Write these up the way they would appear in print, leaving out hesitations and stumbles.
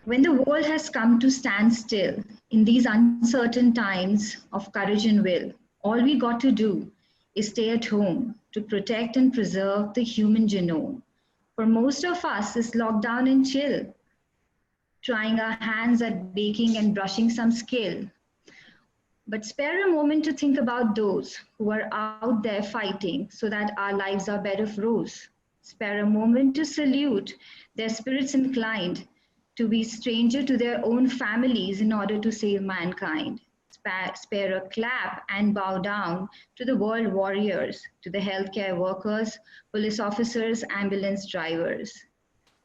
When the world has come to stand still in these uncertain times of courage and will, all we got to do is stay at home to protect and preserve the human genome. For most of us, it's lockdown and chill, trying our hands at baking and brushing some skill. But spare a moment to think about those who are out there fighting so that our lives are bed of rose. Spare a moment to salute their spirits inclined to be stranger to their own families in order to save mankind. Spare a clap and bow down to the world warriors, to the healthcare workers, police officers, ambulance drivers,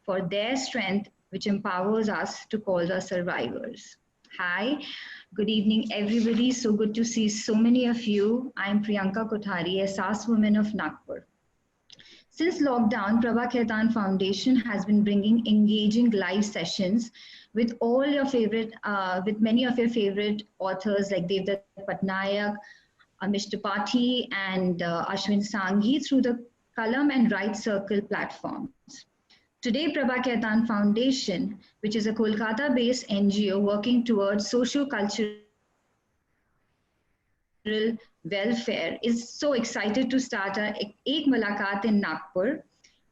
for their strength, which empowers us to call us survivors. Hi, good evening, everybody. So good to see so many of you. I'm Priyanka Kothari, a SAS woman of Nagpur. Since lockdown, Prabha Khaitan Foundation has been bringing engaging live sessions with all your favorite, with many of your favorite authors like Devdutt Patnaik, Amish Tripathi, and Ashwin Sanghi through the Kalam and Right Circle platforms. Today, Prabha Khaitan Foundation, which is a Kolkata-based NGO working towards socio-cultural welfare, is so excited to start a Ek Mulakat in Nagpur.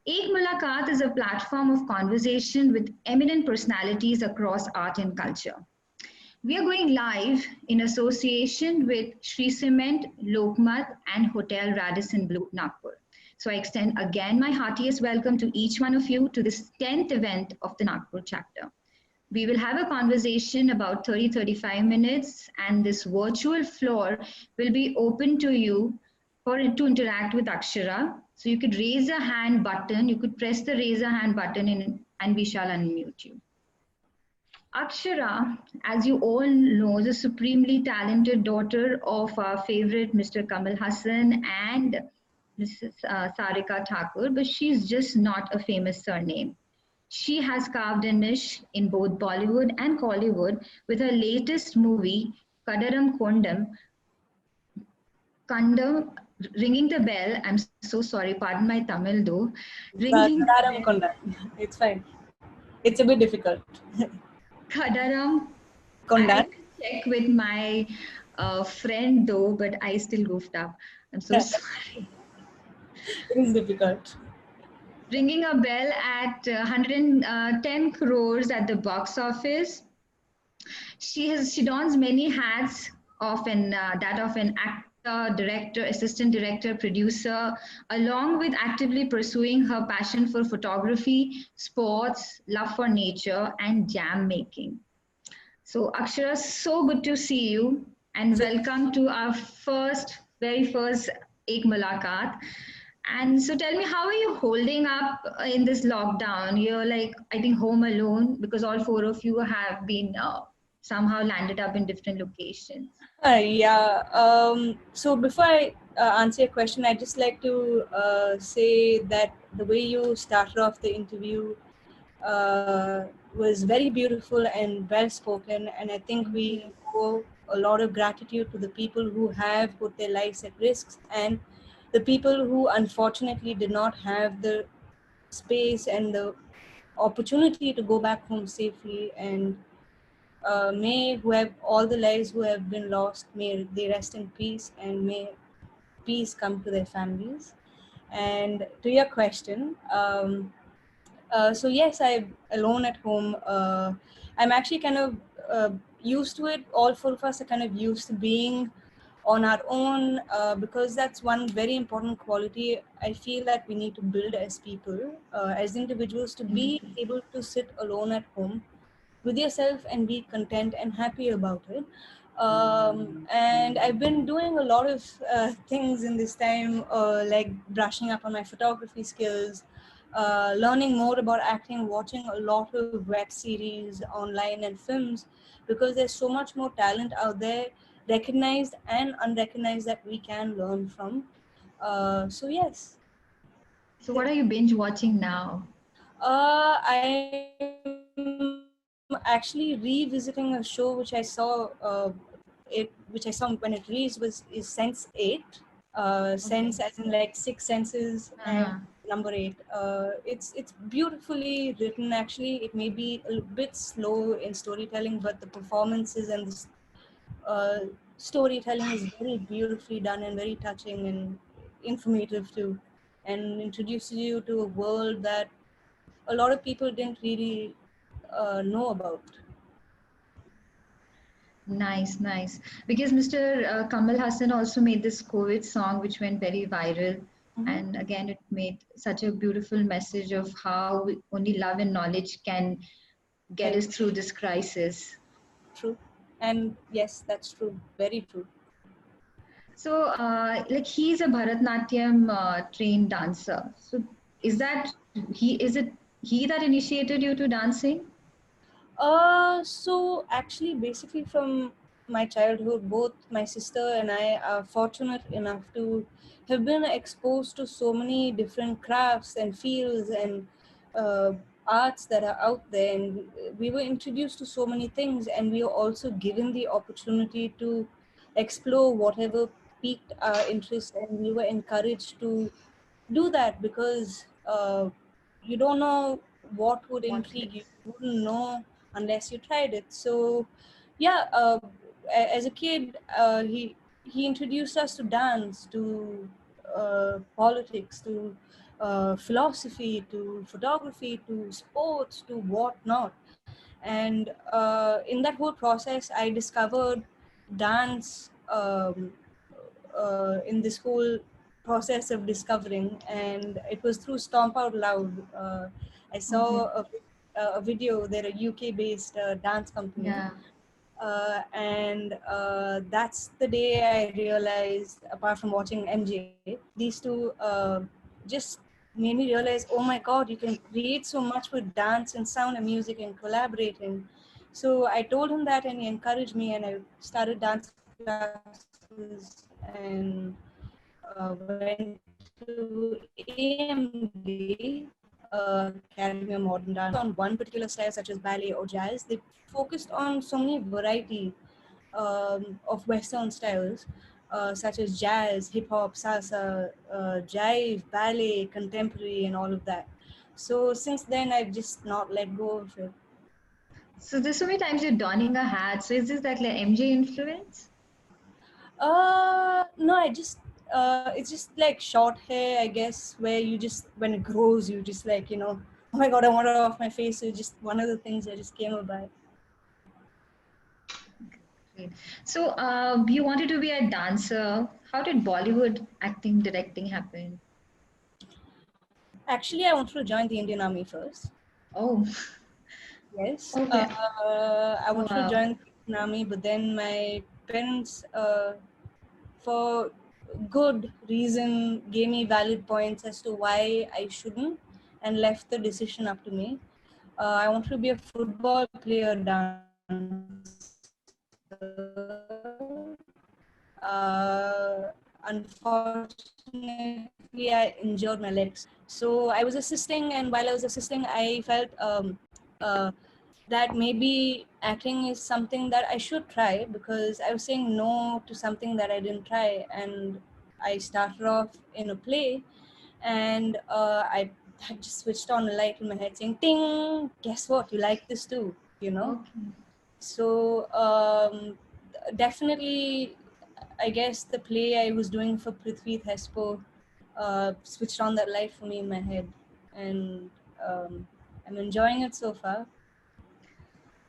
Ek Mulakat is a platform of conversation with eminent personalities across art and culture. We are going live in association with Sri Cement, Lokmat, and Hotel Radisson Blu, Nagpur. So I extend again my heartiest welcome to each one of you to this 10th event of the Nagpur chapter. We will have a conversation about 30-35 minutes, and this virtual floor will be open to you to interact with Akshara. So you could raise a hand button, you could press the raise a hand button and we shall unmute you. Akshara, as you all know, is a supremely talented daughter of our favorite Mr. Kamal Hassan and Mrs. Sarika Thakur, but she's just not a famous surname. She has carved a niche in both Bollywood and Kollywood with her latest movie, Kadaram Kondam, ringing the bell. I'm so sorry, pardon my Tamil though. Ringing Kadaram Konda. It's fine. It's a bit difficult. Kadaram Konda. I check with my friend though, but I still goofed up. I'm so sorry. It is difficult. Ringing a bell at 110 crores at the box office. She dons many hats of that of an actor, director, assistant director, producer, along with actively pursuing her passion for photography, sports, love for nature, and jam making. So Akshara, so good to see you, and welcome to our very first Ek Mulakat. And so tell me, how are you holding up in this lockdown? You're like, I think, home alone because all four of you have been somehow landed up in different locations. Yeah. So before I answer your question, I'd just like to say that the way you started off the interview was very beautiful and well spoken, and I think we owe a lot of gratitude to the people who have put their lives at risk and the people who unfortunately did not have the space and the opportunity to go back home safely. And may who have all the lives who have been lost, may they rest in peace, and may peace come to their families. And to your question, so yes, I'm alone at home. I'm actually kind of used to it. All four of us are kind of used to being on our own because that's one very important quality I feel that we need to build as people, as individuals, to be able to sit alone at home with yourself and be content and happy about it. And I've been doing a lot of things in this time, like brushing up on my photography skills, learning more about acting, watching a lot of web series online and films, because there's so much more talent out there, recognized and unrecognized, that we can learn from. So yes. So what are you binge watching now? I'm actually revisiting a show which I saw when it released, is Sense8. Sense as in like six senses, and number 8. It's beautifully written. Actually, it may be a bit slow in storytelling, but the performances and the uh, storytelling is very beautifully done and very touching and informative too, and introduces you to a world that a lot of people didn't really know about. Nice, nice. Because Mr. Kamal Hassan also made this COVID song, which went very viral. Mhm. And again, it made such a beautiful message of how only love and knowledge can get Help. us through this crisis. True. And yes, that's true. Very true. So, like he's a Bharatnatyam trained dancer. So, is that is it he that initiated you to dancing? So actually, basically from my childhood, both my sister and I are fortunate enough to have been exposed to so many different crafts and fields and uh, arts that are out there, and we were introduced to so many things, and we were also given the opportunity to explore whatever piqued our interest, and we were encouraged to do that because you don't know what would What intrigue you. is? You wouldn't know unless you tried it. So, yeah, as a kid, he introduced us to dance, to politics, to philosophy, to photography, to sports, to whatnot. And in that whole process, I discovered dance in this whole process of discovering, and it was through Stomp Out Loud. I Okay. saw a video. They're a UK based dance company, Yeah. and that's the day I realized, apart from watching MJ, these two just made me realize, oh my god, you can create so much with dance and sound and music and collaborating. So I told him that, and he encouraged me, and I started dance classes and went to AMD, Academy of Modern Dance, on one particular style such as ballet or jazz. They focused on so many variety of Western styles, such as jazz, hip hop, salsa, jive, ballet, contemporary, and all of that. So since then, I've just not let go of it. So there's so many times you're donning a hat. So is this like MJ influence? No, it's just like short hair, I guess, where you just, when it grows, you just like, oh my god, I want it off my face. So just one of the things I just came about. Great. So you wanted to be a dancer. How did Bollywood acting, directing happen? Actually, I wanted to join the Indian Army first. Oh, Yes, okay. I wanted to Wow. join the Indian Army, but then my parents, for good reason, gave me valid points as to why I shouldn't, and left the decision up to me. I wanted to be a football player dancer. Unfortunately, I injured my legs. So I was assisting, and while I was assisting, I felt uh, that maybe acting is something that I should try, because I was saying no to something that I didn't try. And I started off in a play, and I just switched on a light in my head saying, "Ting! Guess what? You like this too, you know?" Okay. So definitely, I guess the play I was doing for Prithvi Thespo switched on that light for me in my head, and I'm enjoying it so far.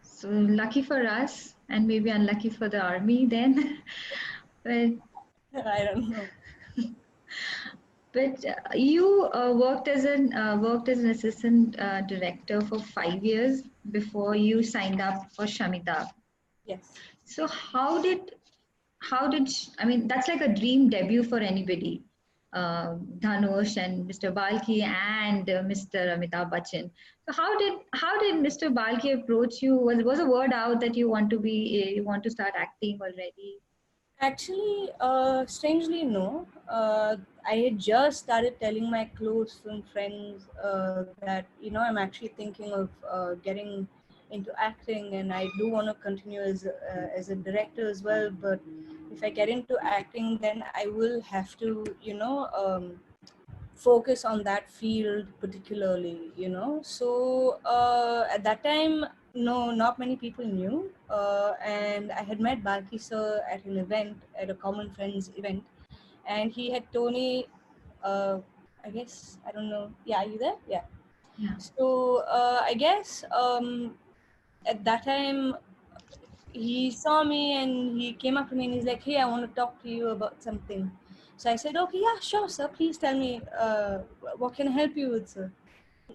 So lucky for us, and maybe unlucky for the army then. But I don't know. you worked as an assistant director for 5 years before you signed up for Shamita. Yes. So I mean that's like a dream debut for anybody. Dhanush and Mr. Balki and Mr. Amitabh Bachchan. So how did Mr. Balki approach you? Was a word out that you want to start acting already? Actually, strangely, no. I had just started telling my close film friends that, I'm actually thinking of getting into acting, and I do want to continue as a director as well. But if I get into acting, then I will have to, focus on that field particularly, you know. So at that time, no, not many people knew, and I had met Balki sir at an event, at a common friends event, and he had told me, I guess, I don't know, yeah, are you there? Yeah. Yeah. So I guess at that time he saw me and he came up to me and he's like, hey, I want to talk to you about something. So I said, okay, yeah, sure, sir. Please tell me, what can I help you with, sir?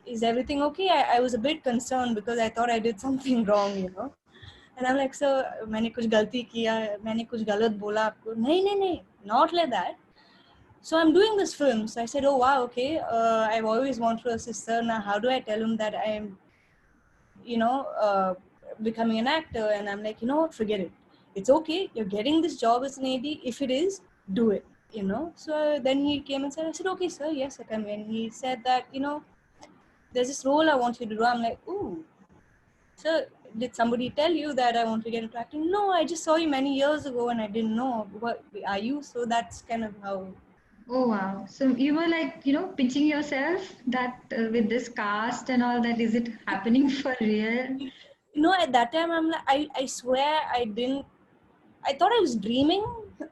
Is everything okay? I was a bit concerned because I thought I did something wrong, you know. And I'm like, sir, मैंने कुछ गलती किया, मैंने कुछ गलत बोला आपको? नहीं, नहीं, नहीं, not like that. So I'm doing this film. So I said, oh wow, okay. I've always wanted to assist sir. Now how do I tell him that I'm, you know, becoming an actor? And I'm like, you know what, forget it. It's okay. You're getting this job as an AD. If it is, do it, you know. So then he came and said, I said, okay, sir, yes, I come in. He said that, you know, there's this role I want you to do. I'm like, ooh, sir, did somebody tell you that I want to get into acting? No, I just saw you many years ago and I didn't know. What are you? So that's kind of how. Oh wow. So you were like, pinching yourself that with this cast and all that, is it happening for real? You know, at that time, I'm like, I swear I didn't, I thought I was dreaming,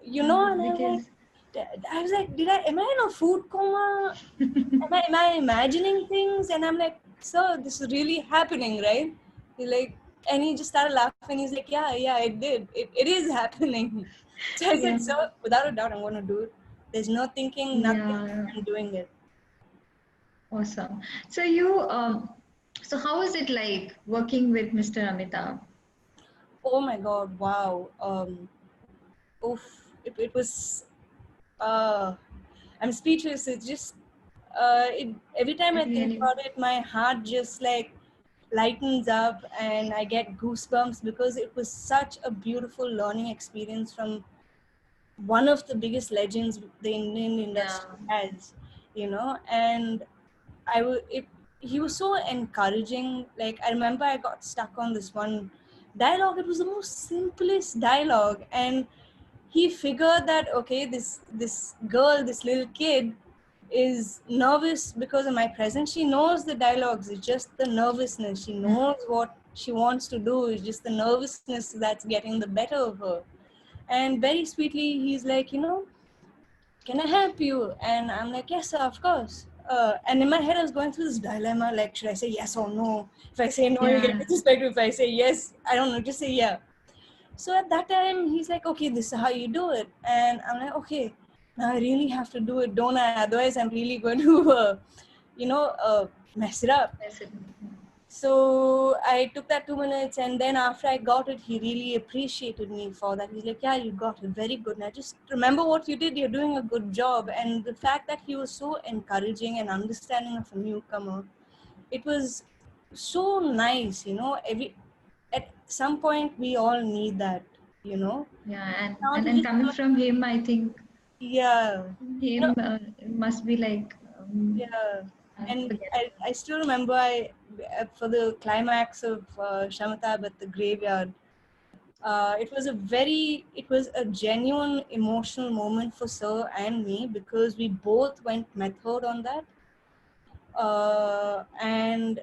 you know, and Because I was like, am I in a food coma? Am I imagining things? And I'm like, sir, this is really happening, right? He's like, and he just started laughing. He's like, yeah, it did. It is happening. So I yeah, said, sir, without a doubt, I'm going to do it. There's no thinking, nothing. yeah, I'm doing it. awesome. So so how is it like working with Mr. Amitabh? Oh my God, wow. Oof, it was, uh, I'm speechless. It's just, every time I think Really? about it, my heart just like lightens up and I get goosebumps because it was such a beautiful learning experience from one of the biggest legends the Indian Yeah. industry has, you know. And he was so encouraging. Like, I remember I got stuck on this one dialogue. It was the most simplest dialogue, and he figured that, okay, this girl, this little kid is nervous because of my presence. She knows the dialogues, it's just the nervousness. She knows what she wants to do, it's just the nervousness that's getting the better of her. And very sweetly he's like, you know, can I help you? And I'm like, yes sir, of course. And in my head I was going through this dilemma, like, should I say yes or no? If I say no, you get Yeah. disrespectful. If I say yes, I don't know, just say yeah. So at that time, he's like, okay, this is how you do it. And I'm like, okay, now I really have to do it, don't I? Otherwise, I'm really going to, mess it up. Yes, So I took that 2 minutes, and then after I got it, he really appreciated me for that. He's like, yeah, you got it, very good. Now just remember what you did, you're doing a good job. And the fact that he was so encouraging and understanding of a newcomer, it was so nice, you know. At some point we all need that, you know. Yeah, Now to and just coming from him, I think yeah, you know, him must be like yeah. And unforgettable. I still remember for the climax of Shamatab at the graveyard, it was a genuine emotional moment for Sir and me because we both went method on that. And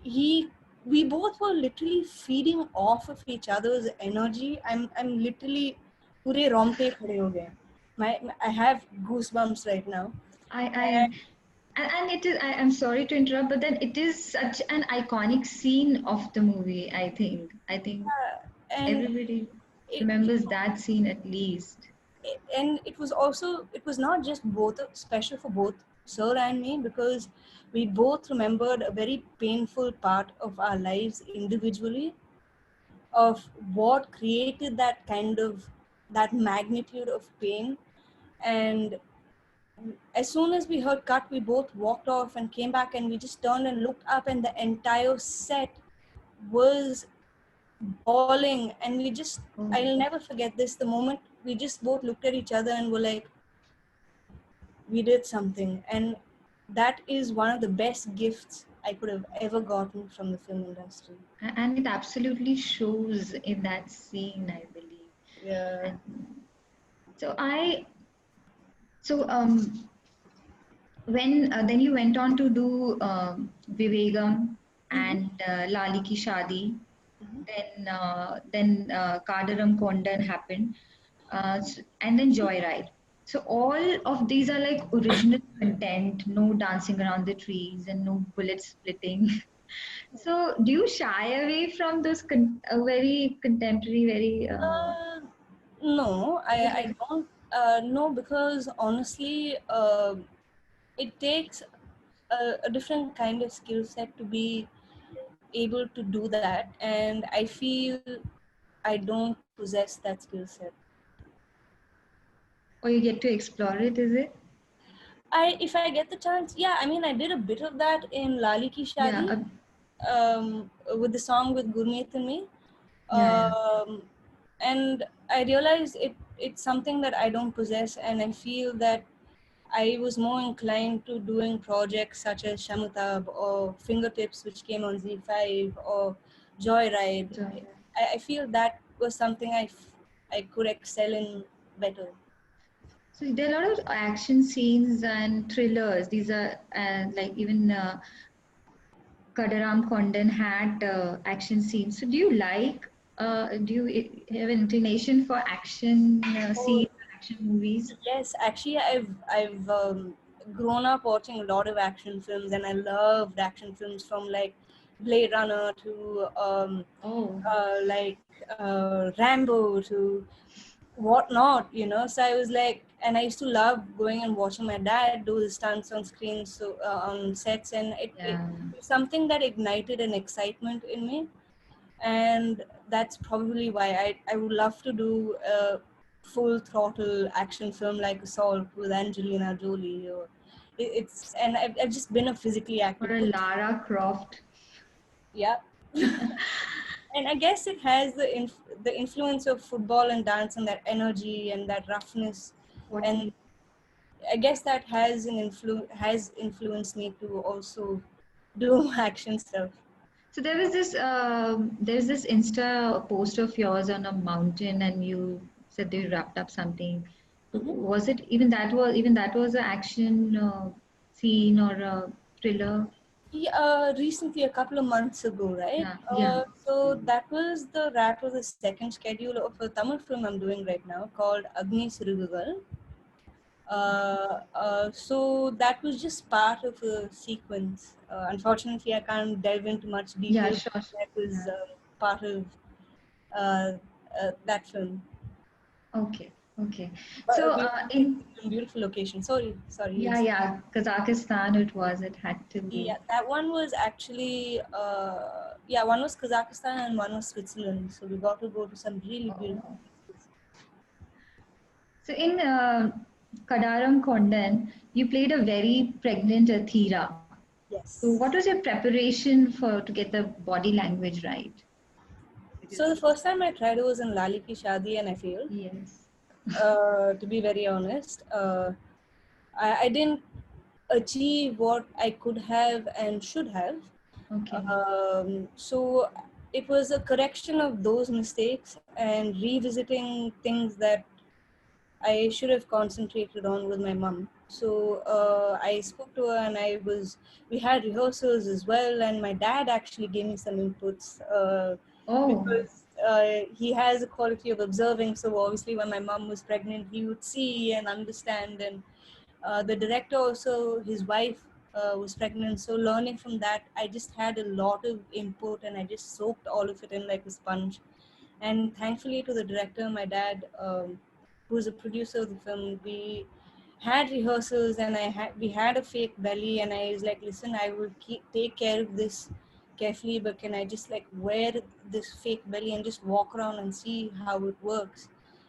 he we both were literally feeding off of each other's energy. I'm literally pure romte khade ho gaye. I have goosebumps right now. I and it is I'm sorry to interrupt, but then it is such an iconic scene of the movie. I think And everybody it, remembers that scene at least. and it was also, it was not just both special for both sir and me because we both remembered a very painful part of our lives individually, of what created that kind of, that magnitude of pain. And as soon as we heard cut, we both walked off and came back, and we just turned and looked up, and the entire set was bawling. And we just, Oh, I'll never forget this, the moment we just both looked at each other and were like, we did something. And that is one of the best gifts I could have ever gotten from the film industry. and it absolutely shows in that scene, I believe. Yeah. And so I so um when then you went on to do Vivegam Mm-hmm. and Lali Ki Shadi, Mm-hmm. then Kadaram Kondan happened, and then Joyride. So all of these are like original content, no dancing around the trees and no bullet splitting. So do you shy away from those very contemporary, very Uh, no, is it I like don't know, because honestly, it takes a different kind of skill set to be able to do that, and I feel I don't possess that skill set. or you get to explore it, is it? If I get the chance, yeah, I mean, I did a bit of that in Lali Ki Yeah, Shadi, with the song with Gurmeet and me. yeah, yeah. um, and I realized it's something that I don't possess, and I feel that I was more inclined to doing projects such as Shamutab or Fingertips, which came on Z5, or Joyride. So, I feel that was something I could excel in better. so there are a lot of action scenes and thrillers. These are like even Kadaram Kondan had action scenes. So do you like? Do you have an inclination for action Oh, scenes, action movies? yes, actually, I've grown up watching a lot of action films, and I loved action films from like Blade Runner to Oh, like Rambo to whatnot, you know. So I was like, and I used to love going and watching my dad do his stunts on screen, so on sets, and it yeah. was something that ignited an excitement in me, and that's probably why I would love to do a full throttle action film like Assault with Angelina Jolie, or it's, and I've just been a physically Or active a person. Lara Croft. Yeah. And I guess it has the influence of football and dance, and that energy and that roughness, What? and I guess that has influenced me to also do action stuff. So there's this Insta post of yours on a mountain, and you said you wrapped up something. Hmm. Was it even that was an action scene or a thriller? Yeah, recently, a couple of months ago, right? Yeah, yeah. So that was the wrap of the second schedule of a Tamil film I'm doing right now called Agni Sirugugal. So that was just part of a sequence. Unfortunately, I can't delve into much Yeah, detail. sure. That was Yeah. part of uh, that film. Okay, okay. But So we were shooting in in beautiful location. Sorry, you were yeah, saying. yeah, Kazakhstan it was. It had to be. Yeah, that one was actually yeah, one was Kazakhstan and one was Switzerland. So we got to go to some really beautiful Oh. places. So in Kadaram Kondan, you played a very pregnant Athira. So what Yes. was your preparation for to get the body language right? So Because the first time I tried it was in Lali Ki Shadi, and I failed. yes. To be very honest, I didn't achieve what I could have and should have. Okay. So it was a correction of those mistakes and revisiting things that I should have concentrated on with my mom. So I spoke to her, and we had rehearsals as well, and my dad actually gave me some inputs, Oh, because he has a quality of observing. So obviously, when my mom was pregnant, he would see and understand. And the director also, his wife was pregnant. So learning from that, I just had a lot of input, and I just soaked all of it in like a sponge. And thankfully to the director, my dad, who's a producer of the film, we had rehearsals, and we had a fake belly, and I was like, listen, I will take care of this carefully, but can I just like wear this fake belly and just walk around and see how it works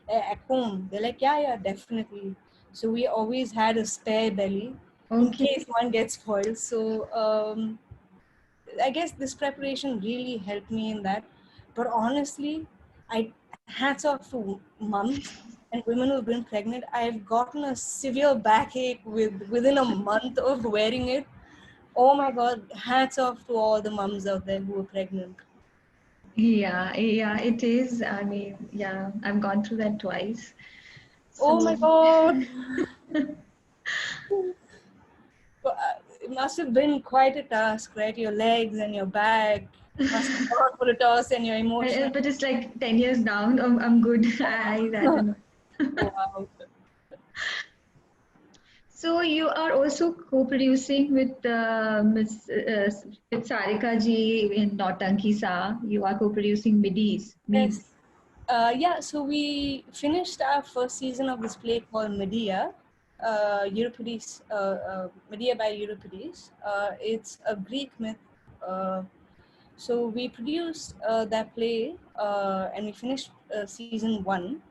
at home? They're like, yeah, definitely. So we always had a spare belly in okay. case one gets spoiled. So I guess this preparation really helped me in that. But honestly, I hats off to moms and women who've been pregnant. I've gotten a severe backache within a month of wearing it. Oh my god, hats off to all the moms out there who are pregnant. Yeah, yeah, it is. I mean, yeah, I've gone through that twice. Oh my So god. It must have been quite a task, right? Your legs and your back must have gone for a toss, and your emotions. But it's like 10 years down. I'm good. I don't know. Wow. So you are also co-producing with with Sarika ji in Nautanki Sa. You are co-producing Midis. Meads. Yes. Yeah, so we finished our first season of this play called Medea, Euripides, Medea by Euripides. It's a Greek myth. Uh, so we produced that play and we finished season 1.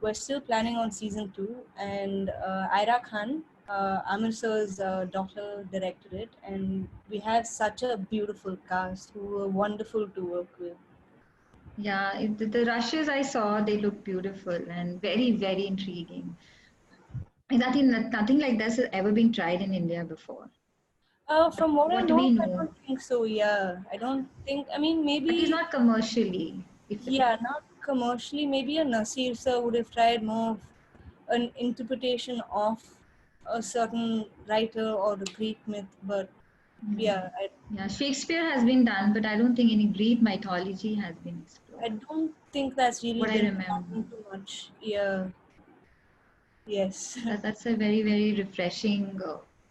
We're still planning on season 2, and Ira Khan, Amir sir's daughter, directed it, and we have such a beautiful cast who were wonderful to work with. Yeah, the rushes I saw, they look beautiful and very, very intriguing. And nothing like this has ever been tried in India before. From what I What know, we I know, don't think so. Yeah, I don't think. I mean, at least maybe, not commercially. yeah, not commercially. Maybe a Nasir sir would have tried more of an interpretation of a certain writer or the Greek myth. But yeah, Yeah, Shakespeare has been done, but I don't think any Greek mythology has been I explored. don't think that's really What I been remember. done too much. Yeah. Yes. That's a very, very refreshing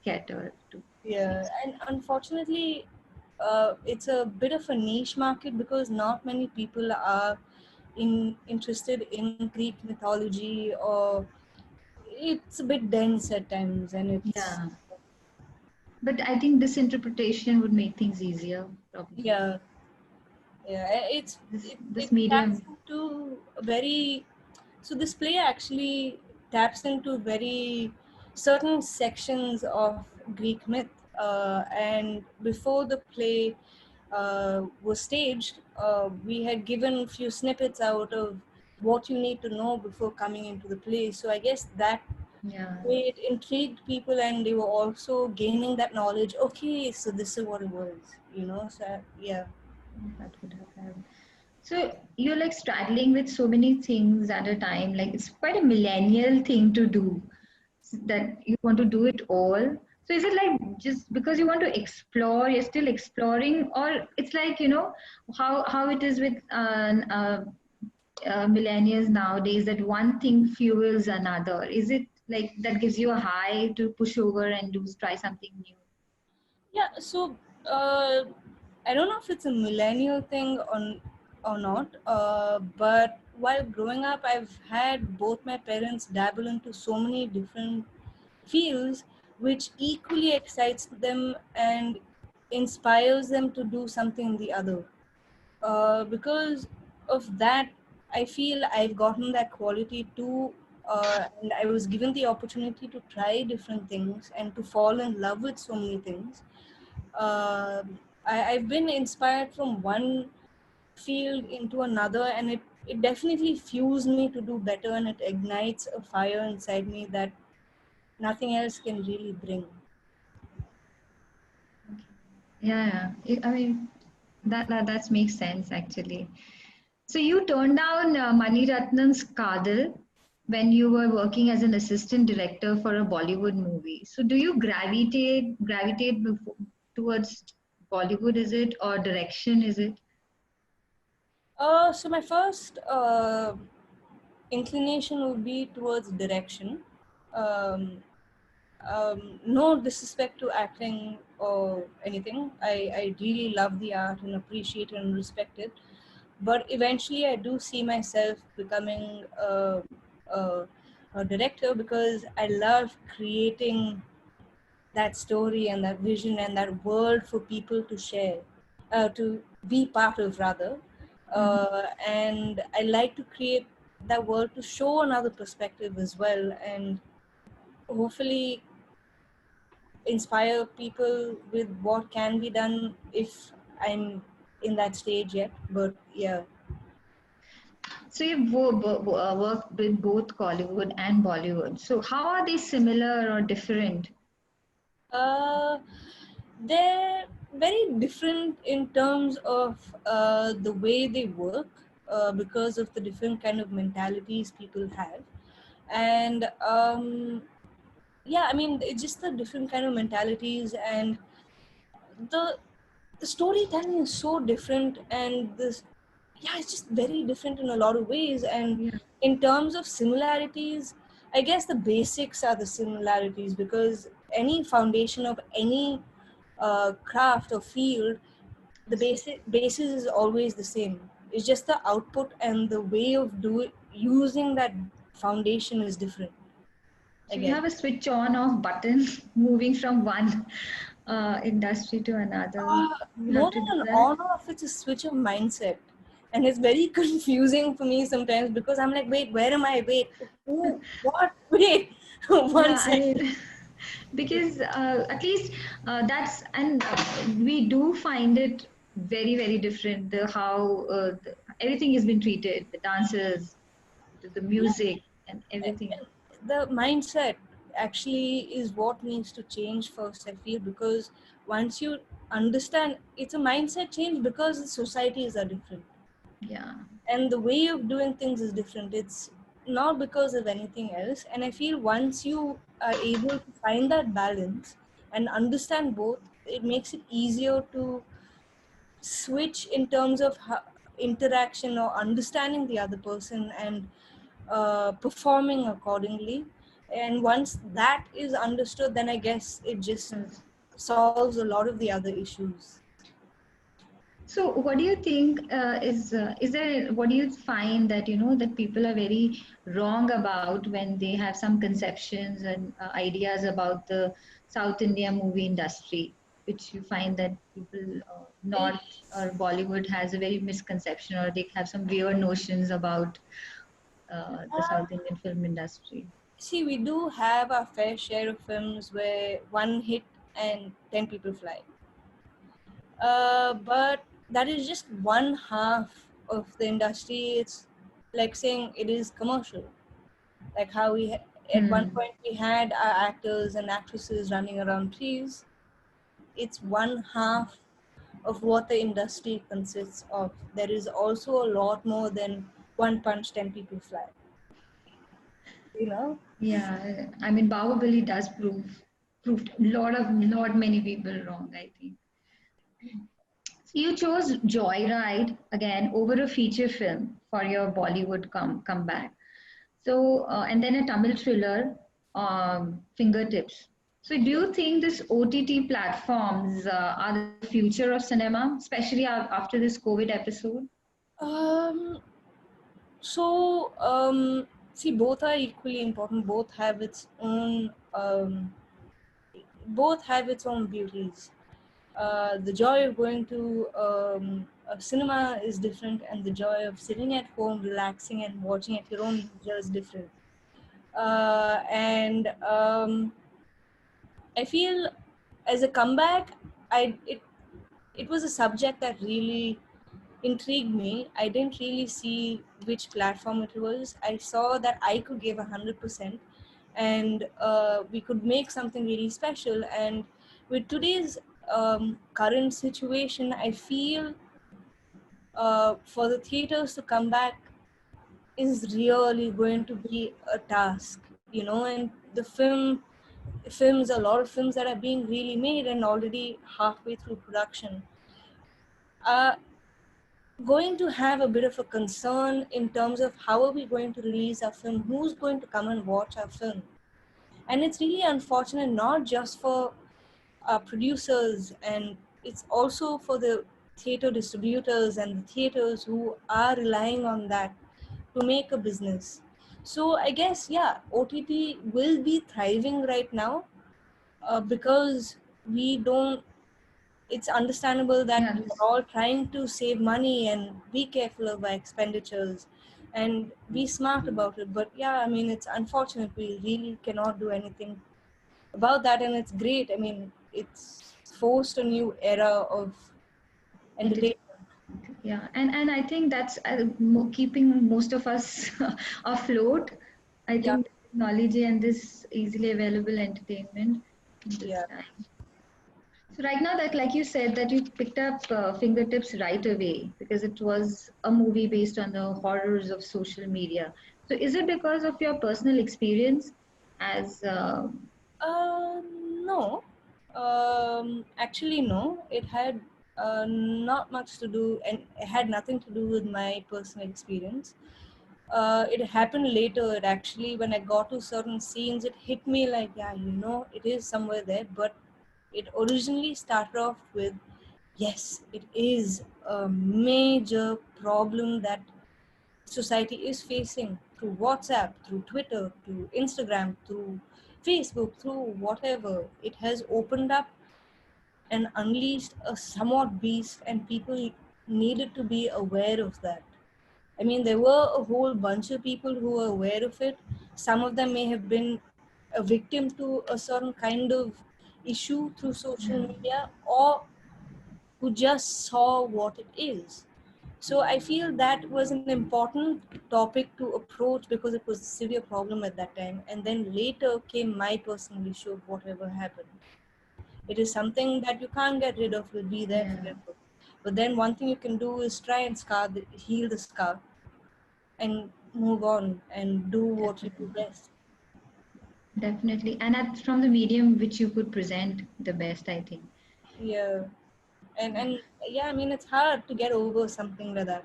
cater to Yeah, Shakespeare. and unfortunately, it's a bit of a niche market because not many people are interested in Greek mythology, or it's a bit dense at times, and it's Yeah, but I think this interpretation would make things easier, probably. yeah, yeah. This It taps medium. into a very, so this play actually taps into very certain sections of Greek myth, and before the play was staged, we had given few snippets out of what you need to know before coming into the play. So I guess that Yeah, way it intrigued people, and they were also gaining that knowledge. Okay, so this is what it was, So yeah. that would have helped. So you're like straddling with so many things at a time. Like it's quite a millennial thing to do, that you want to do it all. So is it like just because you want to explore, you're still exploring, or it's like how it is with millennials nowadays, that one thing fuels another? Is it like that gives you a high to push over and do try something new? Yeah, so I don't know if it's a millennial thing or not, but while growing up, I've had both my parents dabble into so many different fields, which equally excites them and inspires them to do something the other. Because of that, I feel I've gotten that quality too, and I was given the opportunity to try different things and to fall in love with so many things. I've been inspired from one field into another, and it definitely fuels me to do better, and it ignites a fire inside me that nothing else can really bring. Yeah. I mean, that makes sense actually. So you turned down Mani Ratnam's Kadal when you were working as an assistant director for a Bollywood movie. So do you towards Bollywood, is it, or direction, is it? So my first inclination would be towards direction. Um, no disrespect to acting or anything. I really love the art and appreciate it and respect it. But eventually, I do see myself becoming a, a director because I love creating that story and that vision and that world for people to share, to be part of, rather. Mhm. And I like to create that world to show another perspective as well, and hopefully inspire people with what can be done if I'm in that stage yet. But yeah. So you've worked with both Collywood and Bollywood. So how are they similar or different? Uh, they're very different in terms of the way they work, because of the different kind of mentalities people have. And yeah, I mean, it's just the different kind of mentalities, and the the storytelling is so different, and this, yeah, it's just very different in a lot of ways. And Yeah. in terms of similarities, I guess the basics are the similarities, because any foundation of any craft or field, the basic basis is always the same. It's just the output and the way of using that foundation is different, I So you guess. have a switch on off button moving from one industry to another. You have More to do than an that. on off, it's a switch of mindset. And it's very confusing for me sometimes, because I'm like, wait, where am I? Wait, who? What? Wait, one Yeah, I second. mean, because at least that's, and we do find it very, very different, the how everything has been treated, the dancers, the Yeah. music, and everything. The mindset actually is what needs to change first, I feel, because once you understand, it's a mindset change, because the societies are different Yeah. and the way of doing things is different. It's not because of anything else. And I feel once you are able to find that balance and understand both, it makes it easier to switch in terms of interaction or understanding the other person, and performing accordingly. And once that is understood, then I guess it just Yes. solves a lot of the other issues. So, what do you think is there? What do you find that that people are very wrong about when they have some conceptions and ideas about the South India movie industry, which you find that people North or Bollywood has a very misconception, or they have some weird notions about the South Indian film industry. See, we do have our fair share of films where one hit and 10 people fly. But that is just one half of the industry. It's like saying it is commercial. Like how at one Hmm. point we had our actors and actresses running around trees. It's one half of what the industry consists of. There is also a lot more than one punch, 10 people fly. You know? Yeah, I mean, Bahubali does proved a lot many people wrong, I think. So you chose Joyride again over a feature film for your Bollywood comeback. So and then a Tamil thriller, Fingertips. So do you think this OTT platforms are the future of cinema, especially after this COVID episode? Um, see, both are equally important. Both have its own beauties. The joy of going to a cinema is different, and the joy of sitting at home, relaxing, and watching at your own leisure is different. And I feel as a comeback, it was a subject that really intrigued me. I didn't really see which platform it was. I saw that I could give 100%, and we could make something really special. And with today's current situation, I feel for the theaters to come back is really going to be a task, and a lot of films that are being really made and already halfway through production are going to have a bit of a concern in terms of how are we going to release our film, who's going to come and watch our film. And it's really unfortunate, not just for our producers, and it's also for the theater distributors and the theaters who are relying on that to make a business. So I guess, yeah, OTT will be thriving right now, because we don't it's understandable that Yeah, we're all trying to save money and be careful of our expenditures and be smart about it. But yeah, I mean, it's unfortunate we really cannot do anything about that, and it's great. I mean, it's forced a new era of entertainment. entertainment. Yeah, and I think that's keeping most of us afloat. I Yeah, think technology and this easily available entertainment in this yeah. time. So right now, that like you said, that you picked up Fingertips right away because it was a movie based on the horrors of social media. So is it because of your personal experience as No. Actually, no. It had not much to do, and it had nothing to do with my personal experience. It happened later. It actually, when I got to certain scenes, it hit me like, yeah, it is somewhere there. But it originally started off with, yes, it is a major problem that society is facing through WhatsApp, through Twitter, through Instagram, through Facebook, through whatever. It has opened up and unleashed a somewhat beast, and people needed to be aware of that. I mean, there were a whole bunch of people who were aware of it. Some of them may have been a victim to a certain kind of issue through social media, or who just saw what it is. So I feel that was an important topic to approach because it was a severe problem at that time. And then later came my personal issue of whatever happened. It is something that you can't get rid of, will be there Yeah, forever. But then one thing you can do is try and heal the scar and move on and do what you do definitely. best. Definitely. And that's from the medium which you could present the best, I think. Yeah. And yeah, I mean, it's hard to get over something like that.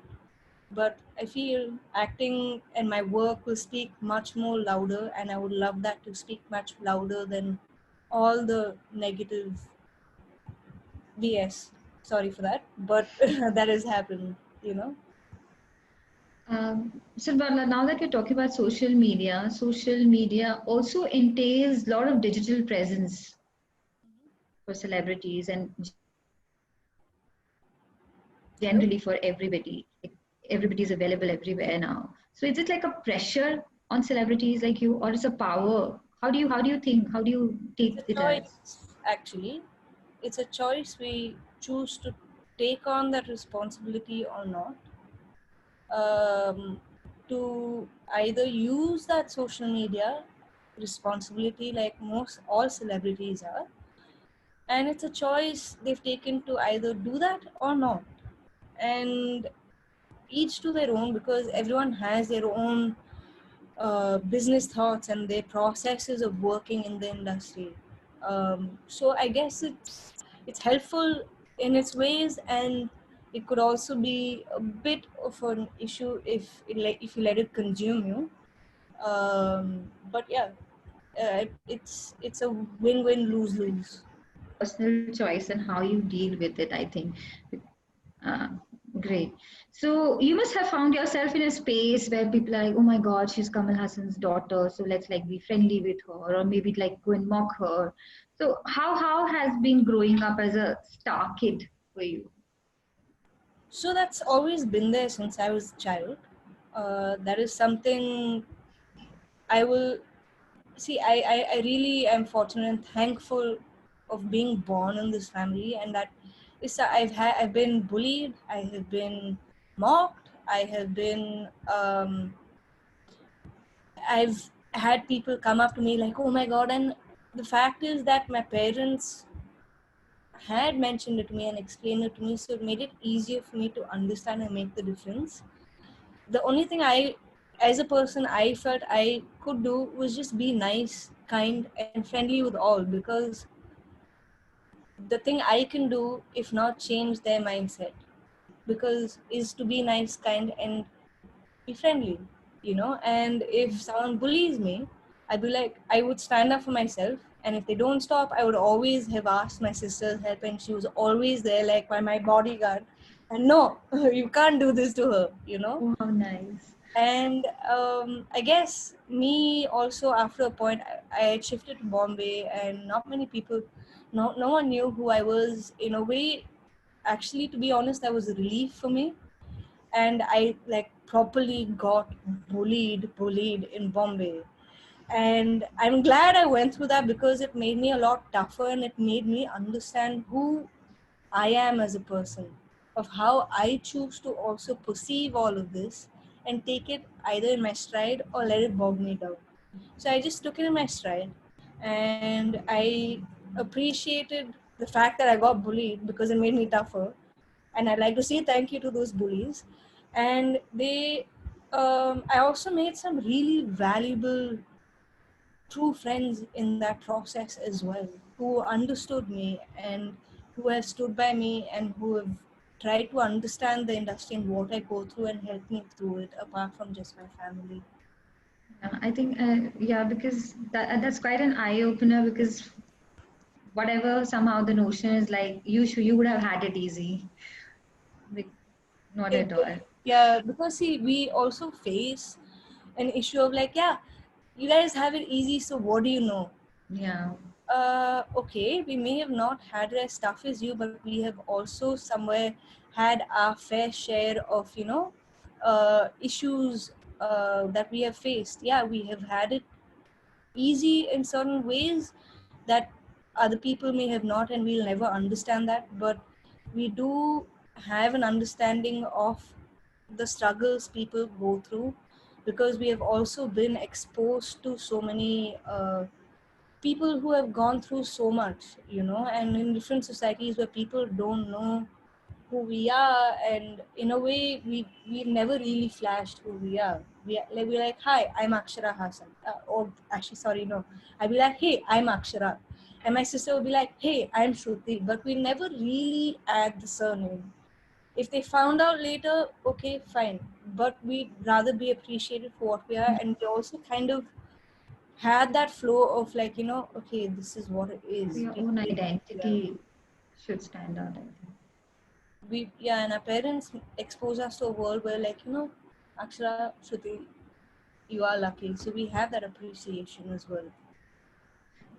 But I feel acting and my work will speak much more louder, and I would love that to speak much louder than all the negative BS. Sorry for that, but that has happened. So, but now that we're talking about social media also entails a lot of digital presence for celebrities and generally for everybody. Hello? Everybody's available everywhere now. So, is it like a pressure on celebrities like you, or is a power? How do you think? How do you take It's it a as? choice, actually. It's a choice we choose to take on that responsibility or not. um, to either use that social media responsibility like most all celebrities are, and it's a choice they've taken to either do that or not, and each to their own, because everyone has their own business thoughts and their processes of working in the industry. So I guess it's helpful in its ways, and it could also be a bit of an issue if you let it consume you. But yeah, it's a win-win lose-lose. Personal choice and how you deal with it, I think. Uh, Great. So you must have found yourself in a space where people are like, oh my God, she's Kamal Hassan's daughter, so let's like be friendly with her, or maybe like go and mock her. So how has been growing up as a star kid for you? So that's always been there since I was a child. That is something I will see. I really am fortunate and thankful of being born in this family, and that is I've been bullied, I have been mocked, I have been I've had people come up to me like, oh my god. And the fact is that my parents had mentioned it to me and explained it to me, so it made it easier for me to understand and make the difference. The only thing as a person, I felt I could do was just be nice, kind, and friendly with all, because the thing I can do, if not change their mindset, because is to be nice, kind, and be friendly. And if someone bullies me, I'd be like, I would stand up for myself. And if they don't stop, I would always have asked my sister's help, and she was always there, like my bodyguard. And no, you can't do this to her. Oh, how nice. And I guess me also, after a point, I had shifted to Bombay, and not many people, no one knew who I was. In a way, actually, to be honest, that was a relief for me. And I like properly got bullied in Bombay. And I'm glad I went through that, because it made me a lot tougher, and it made me understand who I am as a person, of how I choose to also perceive all of this and take it either in my stride or let it bog me down. So I just took it in my stride, and I appreciated the fact that I got bullied, because it made me tougher. And I'd like to say thank you to those bullies. And I also made some really valuable true friends in that process as well, who understood me and who have stood by me and who have tried to understand the industry and what I go through and help me through it, apart from just my family. Yeah, I think, yeah, because that's quite an eye opener, because whatever somehow the notion is like you would have had it easy. Like, not It, at all. yeah, because see, we also face an issue of like, yeah, you guys have it easy, so what do you know? Yeah. Okay, we may have not had as tough as you, but we have also somewhere had our fair share of, issues that we have faced. Yeah, we have had it easy in certain ways that other people may have not, and we'll never understand that. But we do have an understanding of the struggles people go through, because we have also been exposed to so many people who have gone through so much, and in different societies where people don't know who we are, and in a way we never really flashed who we are. We're like, hi, I'm Akshara Hassan, or actually, sorry, no, I'd be like, hey, I'm Akshara, and my sister would be like, hey, I'm Shruti, but we never really add the surname. If they found out later, okay, fine, but we'd rather be appreciated for what we are, and we also kind of had that flow of like, okay, this is what it is. Your own Yeah. identity should stand out, I think. And our parents expose us to a world where, like, Akshara, Shruti, you are lucky. So we have that appreciation as well.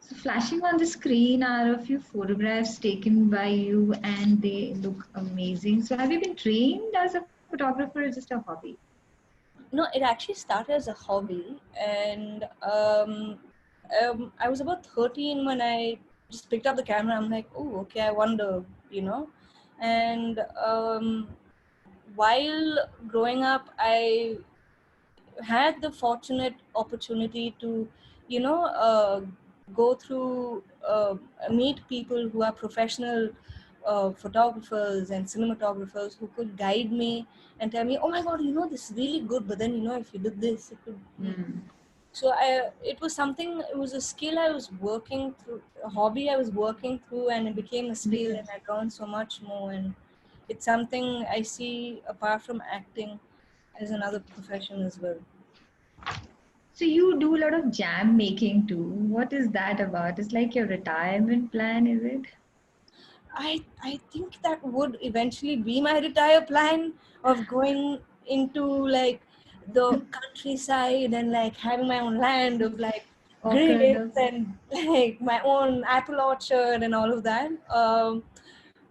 So flashing on the screen are a few photographs taken by you, and they look amazing. So have you been trained as a photographer or just a hobby? No, it actually started as a hobby, and I was about 13 when I just picked up the camera. I'm like, oh, okay, I wonder, and while growing up, I had the fortunate opportunity to, you know, go through, meet people who are professional photographers and cinematographers who could guide me and tell me, oh my God, this is really good, but then, if you did this, it could be. Mm. So it was something, it was a skill I was working through, a hobby I was working through, and it became a skill, and I learned so much more. And it's something I see apart from acting as another profession as well. So you do a lot of jam making too. What is that about? It's like your retirement plan, is it? I think that would eventually be my retire plan, of going into like the countryside and like having my own land of like grapes Orchid. and like my own apple orchard and all of that.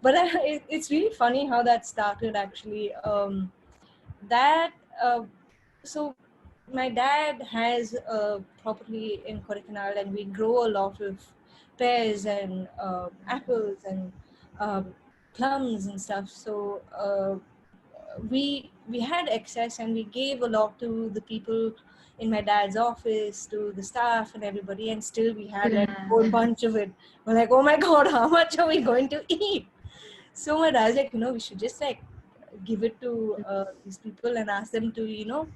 But it's really funny how that started actually. That so my dad has a property in Kodaikanal, and we grow a lot of pears and apples and um, plums and stuff. So we had excess, and we gave a lot to the people in my dad's office, to the staff and everybody, and still we had like a whole bunch of it. We're like, oh my God, how much are we going to eat? So my dad's like, we should just like give it to these people and ask them to,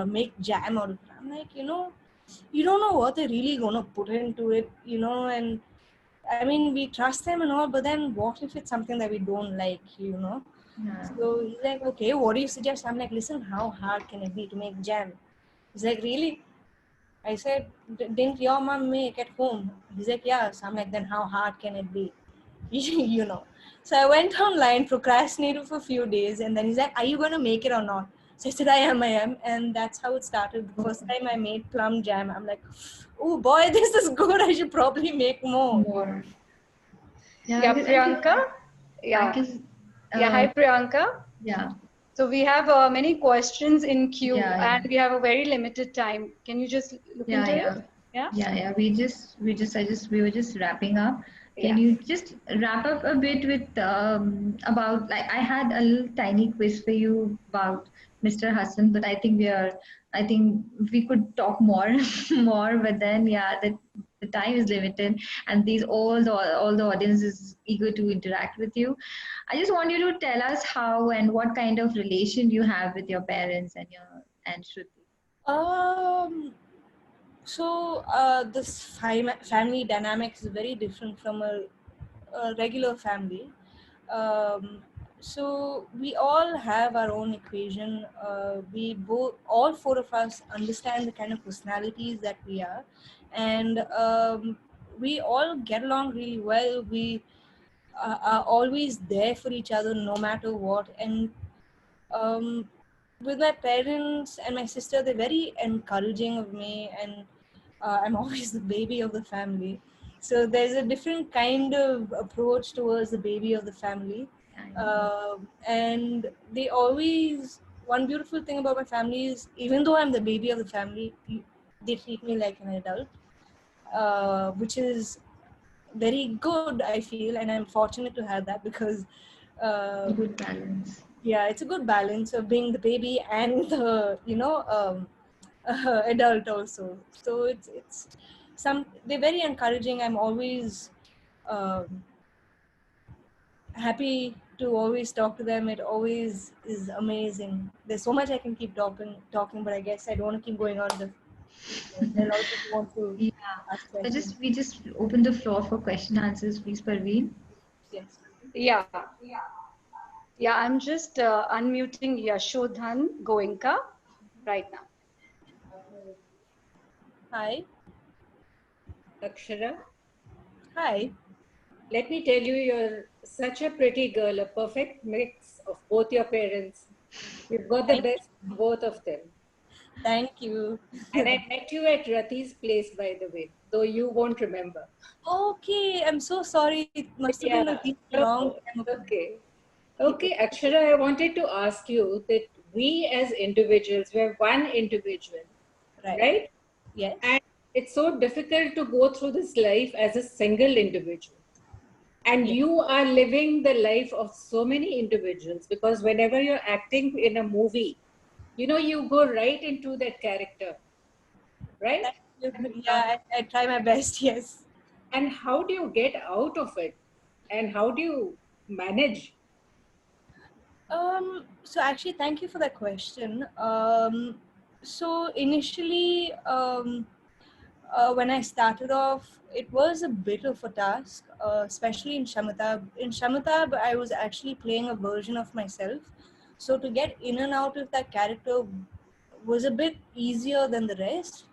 make jam out of it. I'm like, you don't know what they're really gonna put into it, and I mean, we trust them and all, but then what if it's something that we don't like? Yeah. So he's like, okay, what do you suggest? I'm like, listen, how hard can it be to make jam? He's like, really? I said, didn't your mom make at home? He's like, yeah. So I'm like, then how hard can it be? you know. So I went online, procrastinated for a few days, and then he's like, are you going to make it or not? So I said, I am. And that's how it started. The first time I made plum jam, I'm like, oh boy, this is good. I should probably make more. More. Yeah, Yeah, because I think Priyanka. I Yeah. guess Yeah, hi Priyanka. yeah, So we have many questions in queue yeah, and we have a very limited time. Can you just look yeah, into yeah, it? Yeah? yeah. We were just wrapping up. Can Yeah. you just wrap up a bit with about, like, I had a little tiny quiz for you about Mr. Hassan, but I think we could talk more more, but then yeah, the time is limited, and these all the audience is eager to interact with you. I just want you to tell us how and what kind of relation you have with your parents and Shruti. Um, So this family dynamics is very different from a regular family. Um, so we all have our own equation. All four of us understand the kind of personalities that we are, and we all get along really well. We are always there for each other no matter what. And um, with my parents and my sister, they're very encouraging of me, and I'm always the baby of the family. So there's a different kind of approach towards the baby of the family. And they always, one beautiful thing about my family is, even though I'm the baby of the family, they treat me like an adult, which is very good, I feel, and I'm fortunate to have that because Good balance. yeah, it's a good balance of being the baby and the adult also. So it's they're very encouraging. I'm always um, happy to always talk to them. It always is amazing. There's so much I can keep talking, but I guess I don't want to keep going on. There are a lot of people who want to Yeah. ask So questions. we just open the floor for question answers, please, Parveen. Yes. Yeah. Yeah, I'm just unmuting Yashodhan Goenka right now. Hi. Akshara, Hi. let me tell you, you're such a pretty girl, a perfect mix of both your parents. You've got the Thank best of both of them. Thank you. And I met you at Rati's place, by the way, though you won't remember. Okay, I'm so sorry. It must have been a Yeah, really long no, time ago. okay. Okay, Akshara, I wanted to ask you that we as individuals, we're one individual, Right. right? Yes. And it's so difficult to go through this life as a single individual. And Yes. you are living the life of so many individuals because whenever you're acting in a movie, you go right into that character, right? Thank you. Yeah, I try my best. Yes. And how do you get out of it? And how do you manage? So actually, thank you for that question. So initially, when I started off, it was a bit of a task, especially in Shamatab. In Shamatab, I was actually playing a version of myself. So to get in and out of that character was a bit easier than the rest.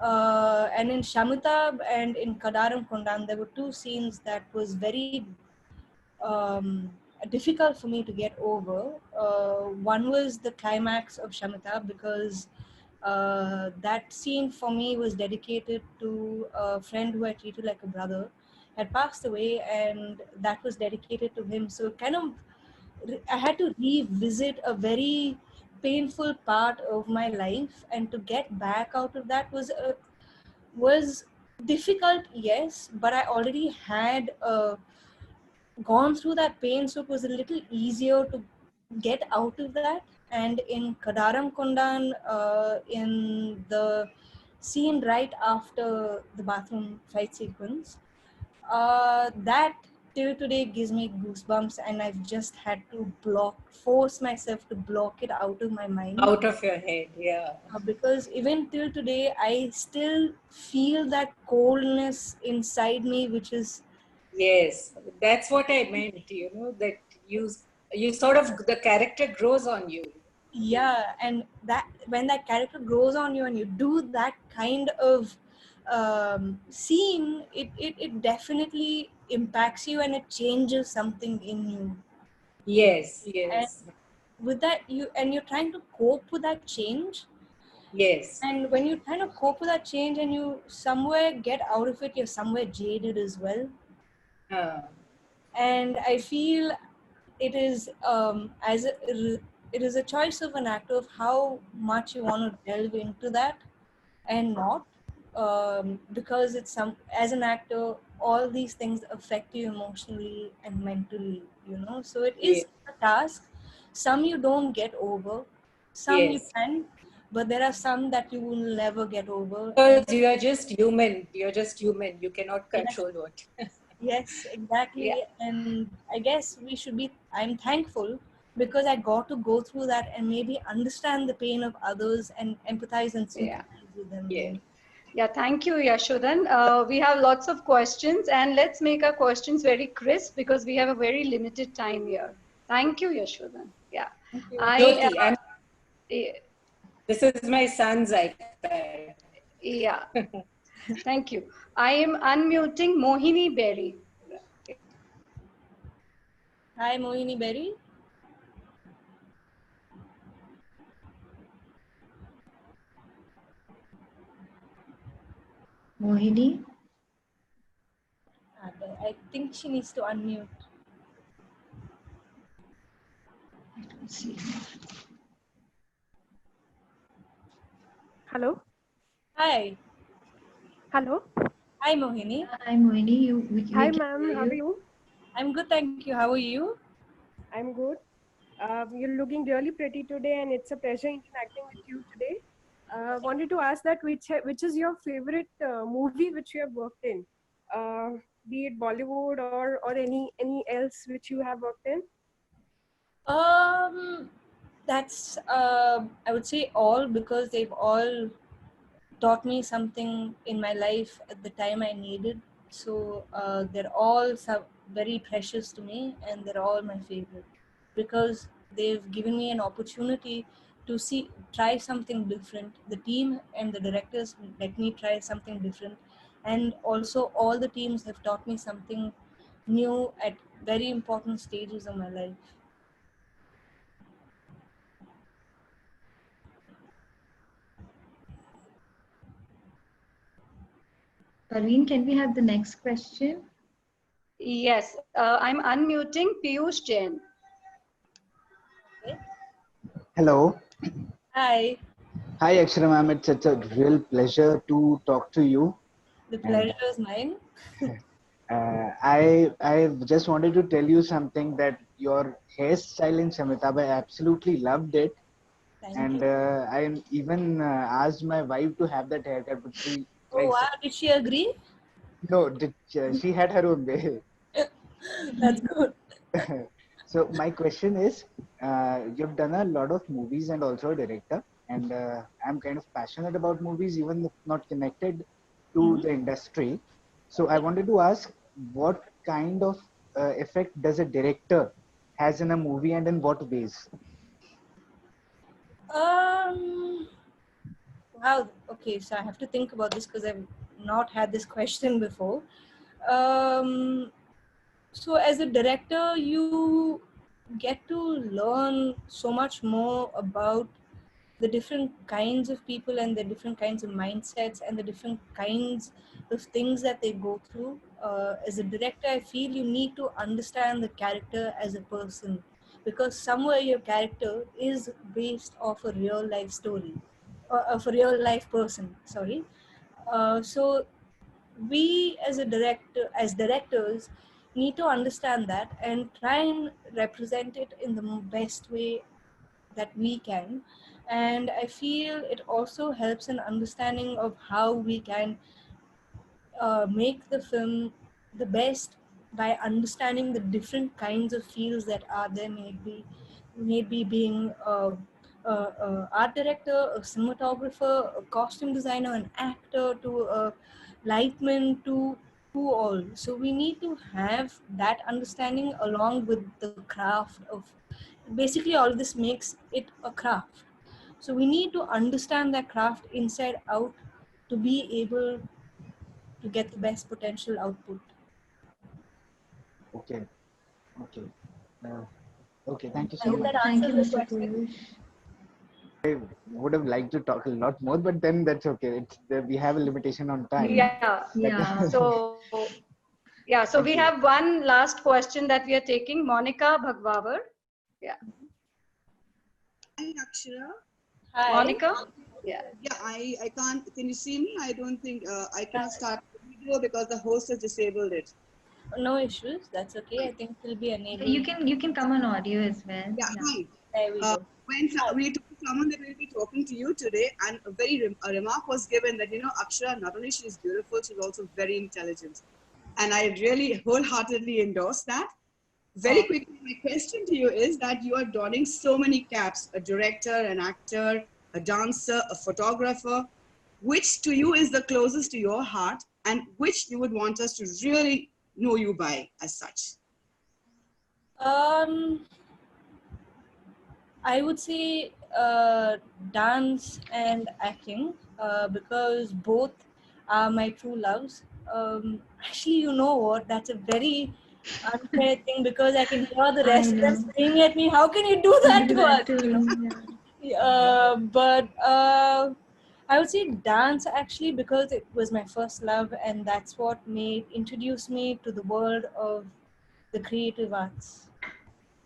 And in Shamitab and in Kadaram Kondan, there were two scenes that was very difficult for me to get over. One was the climax of Shamitab because that scene for me was dedicated to a friend who I treated like a brother, had passed away, and that was dedicated to him. So kind of, I had to revisit a very painful part of my life, and to get back out of that was difficult, yes, but I already had gone through that pain, so it was a little easier to get out of that. And in Kadaram Kondan, in the scene right after the bathroom fight sequence, that till today gives me goosebumps, and I've just had to force myself to block it out of my mind. Out of your head, yeah. Because even till today, I still feel that coldness inside me, which is Yes, that's what I meant, that you sort of, the character grows on you. yeah. And that when that character grows on you and you do that kind of scene, it definitely impacts you and it changes something in you. Yes, And yes, with that, you're trying to cope with that change. yes. And when you're trying to cope with that change and you somewhere get out of it, you're somewhere jaded as well. Uh, And I feel it is it is a choice of an actor of how much you want to delve into that and not, because it's some, as an actor, all these things affect you emotionally and mentally, so it yes, is a task. Some you don't get over, some you yes. can, but there are some that you will never get over. And Because you are just human. You're just human. You cannot yes, control what. yes, Yeah, exactly. And I guess I'm thankful because I got to go through that and maybe understand the pain of others and empathize and yeah, sympathize with them yeah. more. Yeah, thank you, Yashodhan. We have lots of questions, and let's make our questions very crisp because we have a very limited time here. Thank you, Yashodhan. Yeah, Thank you. I Jyoti, eh, this is my son's iPad. yeah, thank you. I am unmuting Mohini Berry. Hi, Mohini Berry. Mohini? I think she needs to unmute. Let's see. Hello. Hi. Hello. Hi, Mohini. Hi, Mohini. We Hi, can ma'am. hear How are you? I'm good, thank you. How are you? I'm good. You're looking really pretty today, and it's a pleasure interacting with you today. Wanted to ask that which is your favorite movie which you have worked in, uh, be it Bollywood or any else which you have worked in? That's I would say all, because they've all taught me something in my life at the time I needed. So they're all very precious to me, and they're all my favorite because they've given me an opportunity to try something different. The team and the directors let me try something different, and also all the teams have taught me something new at very important stages of my life. Parveen, can we have the next question? Yes, I'm unmuting Piyush Jain. Hello. Hi, Hi, Akshara ma'am. It's a real pleasure to talk to you. the And pleasure is mine. I just wanted to tell you something that your hairstyle in Shamitaba, I absolutely loved it. Thank And you. I even asked my wife to have that haircut, but she Oh like wow, did she agree? no, she had her own way. That's good. So my question is, you've done a lot of movies and also a director, and I'm kind of passionate about movies, even if not connected to the industry. So I wanted to ask, what kind of effect does a director has in a movie, and in what ways? Um, wow. Okay, so I have to think about this because I've not had this question before. Um, so as a director, you get to learn so much more about the different kinds of people and the different kinds of mindsets and the different kinds of things that they go through. As a director, I feel you need to understand the character as a person, because somewhere your character is based off a real life story, or of a real life person. Sorry. So we as directors need to understand that and try and represent it in the best way that we can. And I feel it also helps in understanding of how we can make the film the best by understanding the different kinds of fields that are there, maybe being a art director, a cinematographer, a costume designer, an actor, to a lightman, to all. So we need to have that understanding along with the craft of, basically all this makes it a craft. So we need to understand that craft inside out to be able to get the best potential output. Okay, okay, uh, okay. Thank you I so hope much. that Thank you, answers the Mr. question. Piyush. Would have liked to talk a lot more, but then that's okay. We have a limitation on time. Yeah. Yeah. So we Thank you. have one last question that we are taking. Monica Bhagwavar. Yeah. Hi, Akshara. Hi. Monica? Yeah. Yeah, I can't. Can you see me? I don't think I cannot start the video because the host has disabled it. No issues. That's okay. I think it'll be enabled. You can come on audio as well. Yeah, Yeah. hi. There we go. When we told someone that we'll be talking to you today, and a remark was given that Akshara, not only she's beautiful, she's also very intelligent, and I really wholeheartedly endorse that. Very quickly, my question to you is that you are donning so many caps: a director, an actor, a dancer, a photographer. which to you is the closest to your heart and which you would want us to really know you by as such? I would say dance and acting because both are my true loves. Actually, you know what? That's a very unfair thing because I can hear the I residents know. screaming at me. How can you do that to us? That too, yeah. But I would say dance actually because it was my first love, and that's what introduced me to the world of the creative arts.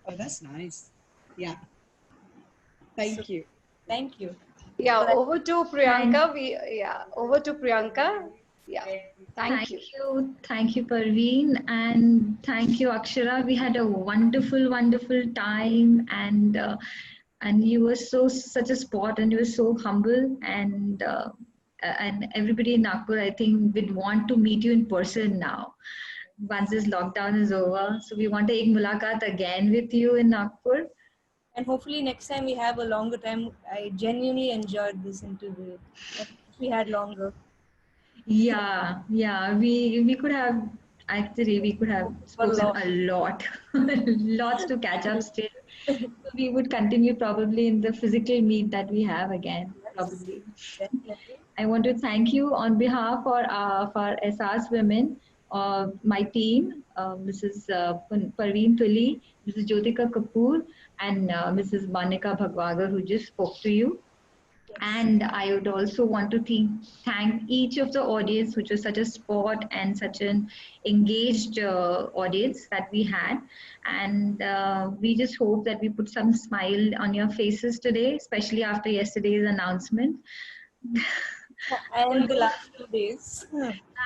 Oh, that's nice. Yeah. So, Thank you. thank you. Yeah, But over to Priyanka. Over to Priyanka. Yeah, thank Thank you. you. Thank you, Parveen. And thank you, Akshara. We had a wonderful, wonderful time. And you were such a sport, and you were so humble. And everybody in Nagpur, I think, would want to meet you in person now once this lockdown is over. So we want to take mulaqat again with you in Nagpur. and hopefully next time we have a longer time. I genuinely enjoyed this interview. And we had longer. Yeah. We could have we could have A spoken lot. a lot, lots to catch up still. So we would continue probably in the physical meet that we have again, Yes, probably. definitely. I want to thank you on behalf of our SR's women, my team, Mrs. Parveen Tuli, Mrs. Jyotika Kapoor, and Mrs. Manika Bhagwagar, who just spoke to you. Yes. And I would also want to thank each of the audience, which was such a sport and such an engaged audience that we had. And we just hope that we put some smile on your faces today, especially after yesterday's announcement. And the Although last 2 days.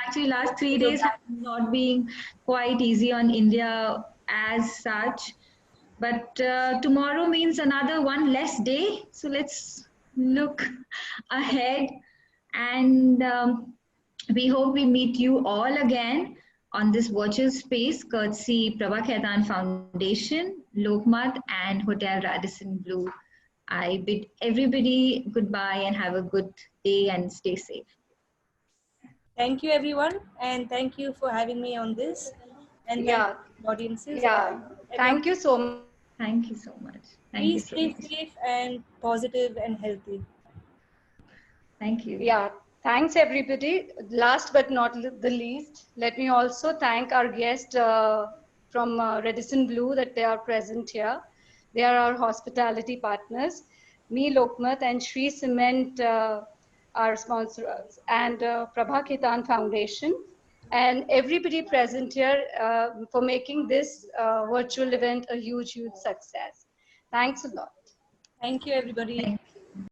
actually last 3 days have not been quite easy on India as such. But tomorrow means another one less day. So let's look ahead. And we hope we meet you all again on this virtual space, courtesy Prabha Khaitan Foundation, Lokmat, and Hotel Radisson Blu. I bid everybody goodbye and have a good day and stay safe. Thank you, everyone. And thank you for having me on this. And thank Yeah, you, audiences. yeah. And everyone, Thank you so much. Thank you so much. Thank please you so stay much. safe and positive and healthy. Thank you. Yeah, thanks everybody. Last but not the least, let me also thank our guest from Radisson Blu that they are present here. They are our hospitality partners. Me, Lokmat, and Shri Cement are sponsors, and Prabha Khaitan Foundation, and everybody present here for making this virtual event a huge, huge success. Thanks a lot. Thank you, everybody. Thank